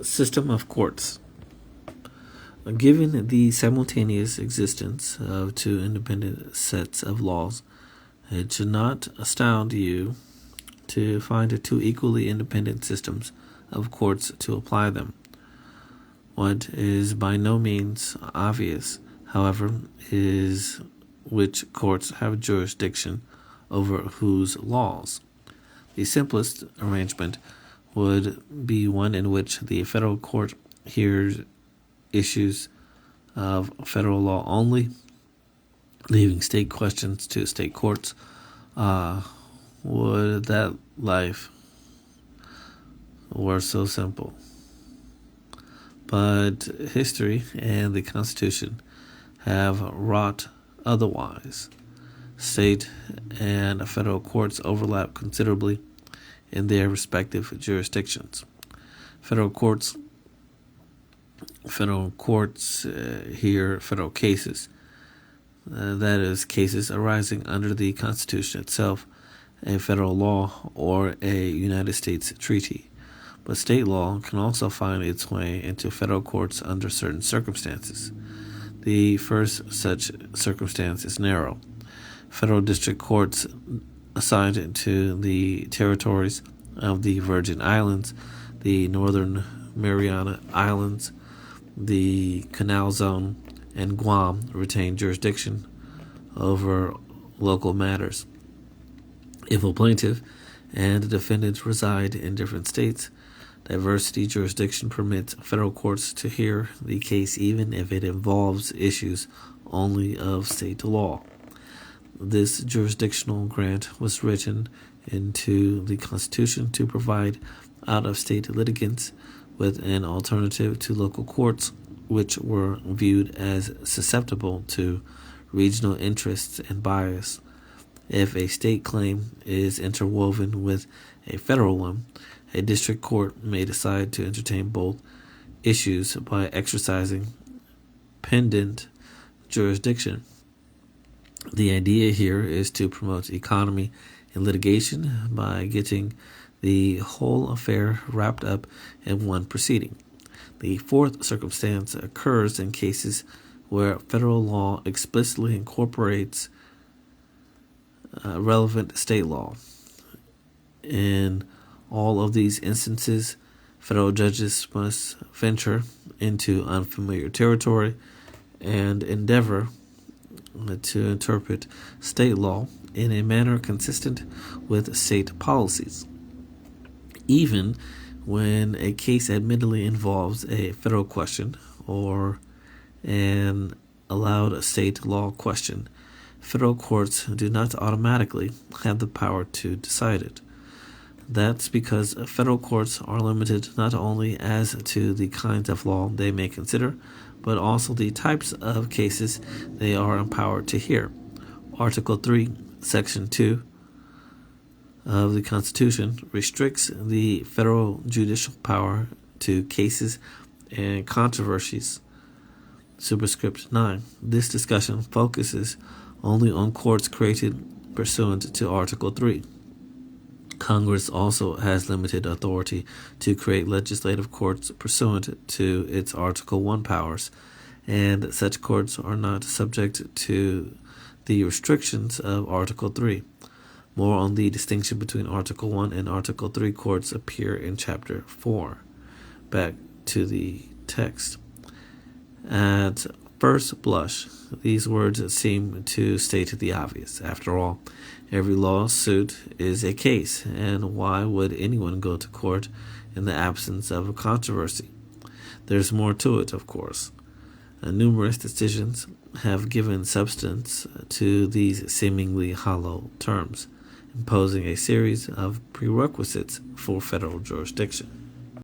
System of courts. Given the simultaneous existence of two independent sets of laws, it should not astound you to find two equally independent systems of courts to apply them. What is by no means obvious, however, is which courts have jurisdiction over whose laws. The simplest arrangement would be one in which the federal court hears issues of federal law only, leaving state questions to state courts. Would that life were so simple. But history and the Constitution have wrought otherwise. State and federal courts overlap considerably in their respective jurisdictions. Federal courts hear federal cases, that is, cases arising under the Constitution itself, a federal law, or a United States treaty. But state law can also find its way into federal courts under certain circumstances. The first such circumstance is narrow. Federal district courts assigned to the territories of the Virgin Islands, the Northern Mariana Islands, the Canal Zone, and Guam retain jurisdiction over local matters. If a plaintiff and a defendant reside in different states, diversity jurisdiction permits federal courts to hear the case even if it involves issues only of state law. This jurisdictional grant was written into the Constitution to provide out-of-state litigants with an alternative to local courts, which were viewed as susceptible to regional interests and bias. If a state claim is interwoven with a federal one, a district court may decide to entertain both issues by exercising pendant jurisdiction. The idea here is to promote economy in litigation by getting the whole affair wrapped up in one proceeding. The fourth circumstance occurs in cases where federal law explicitly incorporates relevant state law. In all of these instances, federal judges must venture into unfamiliar territory and endeavor to interpret state law in a manner consistent with state policies. Even when a case admittedly involves a federal question or an allowed state law question, federal courts do not automatically have the power to decide it. That's because federal courts are limited not only as to the kinds of law they may consider, but also the types of cases they are empowered to hear. Article 3, Section 2 of the Constitution restricts the federal judicial power to cases and controversies. Superscript 9. This discussion focuses only on courts created pursuant to Article 3. Congress also has limited authority to create legislative courts pursuant to its Article 1 powers, and such courts are not subject to the restrictions of Article 3. More on the distinction between Article 1 and Article 3 courts appear in Chapter 4. Back to the text. At first blush, these words seem to state the obvious. After all, every lawsuit is a case, and why would anyone go to court in the absence of a controversy? There's more to it, of course. Numerous decisions have given substance to these seemingly hollow terms, imposing a series of prerequisites for federal jurisdiction.